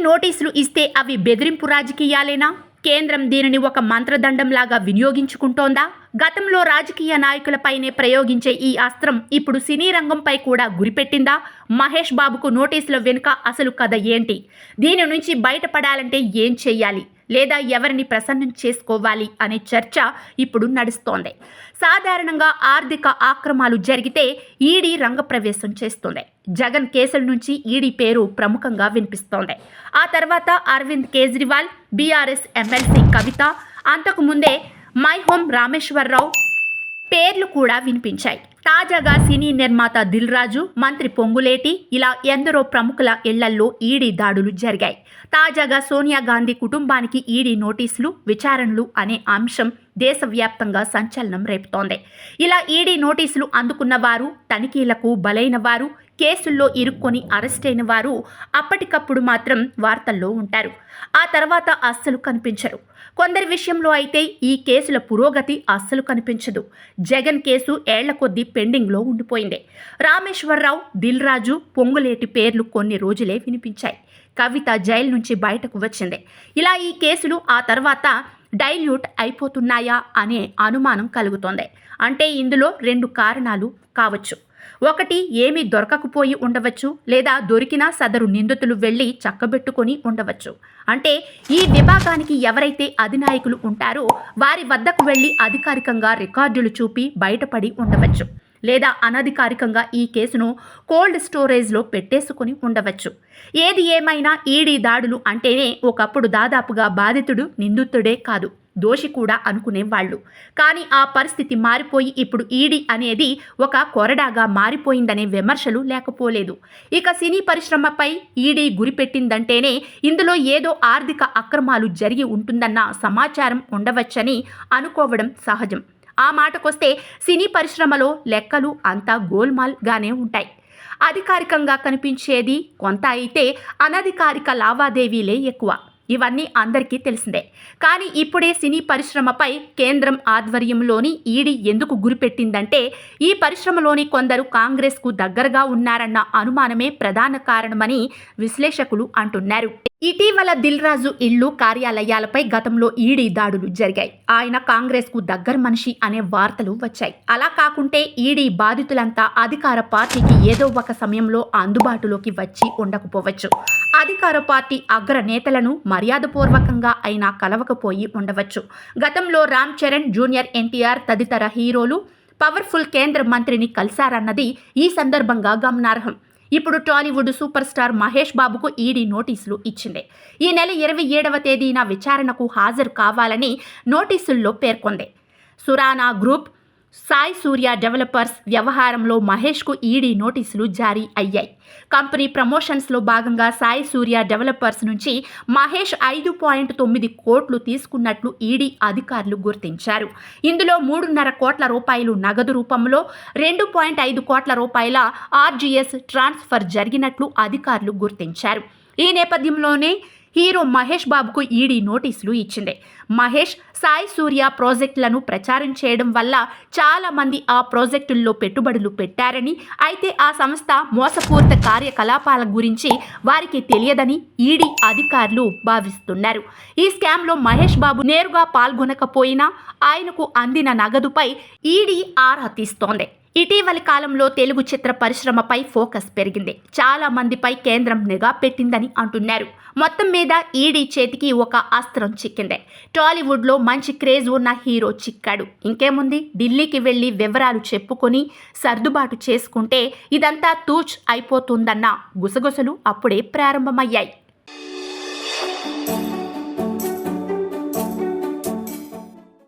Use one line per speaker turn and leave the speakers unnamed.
నోటీసులు ఇస్తే అవి బెదిరింపు రాజకీయాలేనా? కేంద్రం దీనిని ఒక మంత్రదండంలాగా వినియోగించుకుంటోందా? గతంలో రాజకీయ నాయకులపైనే ప్రయోగించే ఈ అస్త్రం ఇప్పుడు సినీ రంగంపై కూడా గురిపెట్టిందా? మహేష్ బాబుకు నోటీసుల వెనుక అసలు కథ ఏంటి? దీని నుంచి బయటపడాలంటే ఏం చెయ్యాలి? లేదా ఎవరిని ప్రసన్నం చేసుకోవాలి అనే చర్చ ఇప్పుడు నడుస్తోంది. సాధారణంగా ఆర్థిక ఆక్రమాలు జరిగితే ఈడీ రంగప్రవేశం చేస్తుంది. జగన్ కేసుల నుంచి ఈడీ పేరు ప్రముఖంగా వినిపిస్తోంది. ఆ తర్వాత అరవింద్ కేజ్రీవాల్, బీఆర్ఎస్ ఎమ్మెల్సీ కవిత, అంతకుముందే మై హోమ్ రామేశ్వరరావు పేర్లు కూడా వినిపించాయి. తాజాగా సినీ నిర్మాత దిల్ రాజు, మంత్రి పొంగులేటి ఇలా ఎందరో ప్రముఖుల ఇళ్లల్లో ఈడీ దాడులు జరిగాయి. తాజాగా సోనియా గాంధీ కుటుంబానికి ఈడీ నోటీసులు, విచారణలు అనే అంశం దేశవ్యాప్తంగా సంచలనం రేపుతోంది. ఇలా ఈడీ నోటీసులు అందుకున్న వారు, తనిఖీలకు బలైన వారు, కేసుల్లో ఇరుక్కొని అరెస్టైన వారు అప్పటికప్పుడు మాత్రం వార్తల్లో ఉంటారు. ఆ తర్వాత అస్సలు కనిపించరు. కొందరి విషయంలో అయితే ఈ కేసుల పురోగతి అస్సలు కనిపించదు. జగన్ కేసు ఏళ్ల కొద్దీ పెండింగ్లో ఉండిపోయింది. రామేశ్వరరావు, దిల్ రాజు, పొంగులేటి పేర్లు కొన్ని రోజులే వినిపించాయి. కవిత జైలు నుంచి బయటకు వచ్చింది. ఇలా ఈ కేసులు ఆ తర్వాత డైల్యూట్ అయిపోతున్నాయా అనే అనుమానం కలుగుతోంది. అంటే ఇందులో రెండు కారణాలు కావచ్చు. ఒకటి, ఏమీ దొరకకపోయి ఉండవచ్చు, లేదా దొరికినా సదరు నిందితులు వెళ్ళి చక్కబెట్టుకొని ఉండవచ్చు. అంటే ఈ విభాగానికి ఎవరైతే అధినాయకులు ఉంటారో వారి వద్దకు వెళ్ళి అధికారికంగా రికార్డులు చూపి బయటపడి ఉండవచ్చు, లేదా అనధికారికంగా ఈ కేసును కోల్డ్ స్టోరేజ్లో పెట్టేసుకుని ఉండవచ్చు. ఏది ఏమైనా ఈడీ దాడులు అంటేనే ఒకప్పుడు దాదాపుగా బాధితుడు నిందితుడే కాదు, దోషి కూడా అనుకునేవాళ్ళు. కానీ ఆ పరిస్థితి మారిపోయి ఇప్పుడు ఈడీ అనేది ఒక కొరడాగా మారిపోయిందనే విమర్శలు లేకపోలేదు. ఇక సినీ పరిశ్రమపై ఈడీ గురిపెట్టిందంటేనే ఇందులో ఏదో ఆర్థిక అక్రమాలు జరిగి ఉంటుందన్న సమాచారం ఉండవచ్చని అనుకోవడం సహజం. ఆ మాటకొస్తే సినీ పరిశ్రమలో లెక్కలు అంతా గోల్మాల్గానే ఉంటాయి. అధికారికంగా కనిపించేది కొంత అయితే అనధికారిక లావాదేవీలే ఎక్కువ. ఇవన్నీ అందరికీ తెలిసిందే. కానీ ఇప్పుడే సినీ పరిశ్రమపై కేంద్రం ఆధ్వర్యంలోని ఈడీ ఎందుకు గురిపెట్టిందంటే ఈ పరిశ్రమలోని కొందరు కాంగ్రెస్కు దగ్గరగా ఉన్నారన్న అనుమానమే ప్రధాన కారణమని విశ్లేషకులు అంటున్నారు. ఇటీవల దిల్ రాజు ఇళ్లు, కార్యాలయాలపై గతంలో ఈడీ దాడులు జరిగాయి. ఆయన కాంగ్రెస్కు దగ్గర మనిషి అనే వార్తలు వచ్చాయి. అలా కాకుంటే ఈడీ బాధితులంతా అధికార పార్టీకి ఏదో ఒక సమయంలో అందుబాటులోకి వచ్చి ఉండకపోవచ్చు. అధికార పార్టీ అగ్ర నేతలను మర్యాదపూర్వకంగా అయినా కలవకపోయి ఉండవచ్చు. గతంలో రామ్ చరణ్, జూనియర్ ఎన్టీఆర్ తదితర హీరోలు పవర్ఫుల్ కేంద్ర మంత్రిని కలిశారన్నది ఈ సందర్భంగా గమనార్హం. ఇప్పుడు టాలీవుడ్ సూపర్ స్టార్ మహేష్ బాబుకు ఈడీ నోటీసులు ఇచ్చింది. ఈ నెల 27వ తేదీన విచారణకు హాజరు కావాలని నోటీసుల్లో పేర్కొంది. సురానా గ్రూప్, సాయి సూర్య డెవలపర్స్ వ్యవహారంలో మహేష్కు ఈడీ నోటీసులు జారీ అయ్యాయి. కంపెనీ ప్రమోషన్స్లో భాగంగా సాయి సూర్య డెవలపర్స్ నుంచి మహేష్ 5.9 కోట్లు తీసుకున్నట్లు ఈడీ అధికారులు గుర్తించారు. ఇందులో 3.5 కోట్ల రూపాయలు నగదు రూపంలో, 2.5 కోట్ల రూపాయల ఆర్జీఎస్ ట్రాన్స్ఫర్ జరిగినట్లు అధికారులు గుర్తించారు. ఈ నేపథ్యంలోనే హీరో మహేష్ బాబుకు ఈడీ నోటీసులు ఇచ్చింది. మహేష్, సాయి సూర్య ప్రాజెక్టులను ప్రచారం చేయడం వల్ల చాలామంది ఆ ప్రాజెక్టుల్లో పెట్టుబడులు పెట్టారని, అయితే ఆ సంస్థ మోసపూరిత కార్యకలాపాల గురించి వారికి తెలియదని ఈడీ అధికారులు భావిస్తున్నారు. ఈ స్కామ్లో మహేష్ బాబు నేరుగా పాల్గొనకపోయినా ఆయనకు అందిన నగదుపై ఈడీ ఆరా తీస్తోంది. ఇటీవలి కాలంలో తెలుగు చిత్ర పరిశ్రమపై ఫోకస్ పెరిగింది. చాలా మందిపై కేంద్రం నిఘా పెట్టిందని అంటున్నారు. మొత్తం మీద ఈడీ చేతికి ఒక అస్త్రం చిక్కింది. టాలీవుడ్లో మంచి క్రేజ్ ఉన్న హీరో చిక్కాడు. ఇంకేముంది, ఢిల్లీకి వెళ్లి వివరాలు చెప్పుకొని సర్దుబాటు చేసుకుంటే ఇదంతా తూచ్ అయిపోతుందన్న గుసగుసలు అప్పుడే ప్రారంభమయ్యాయి.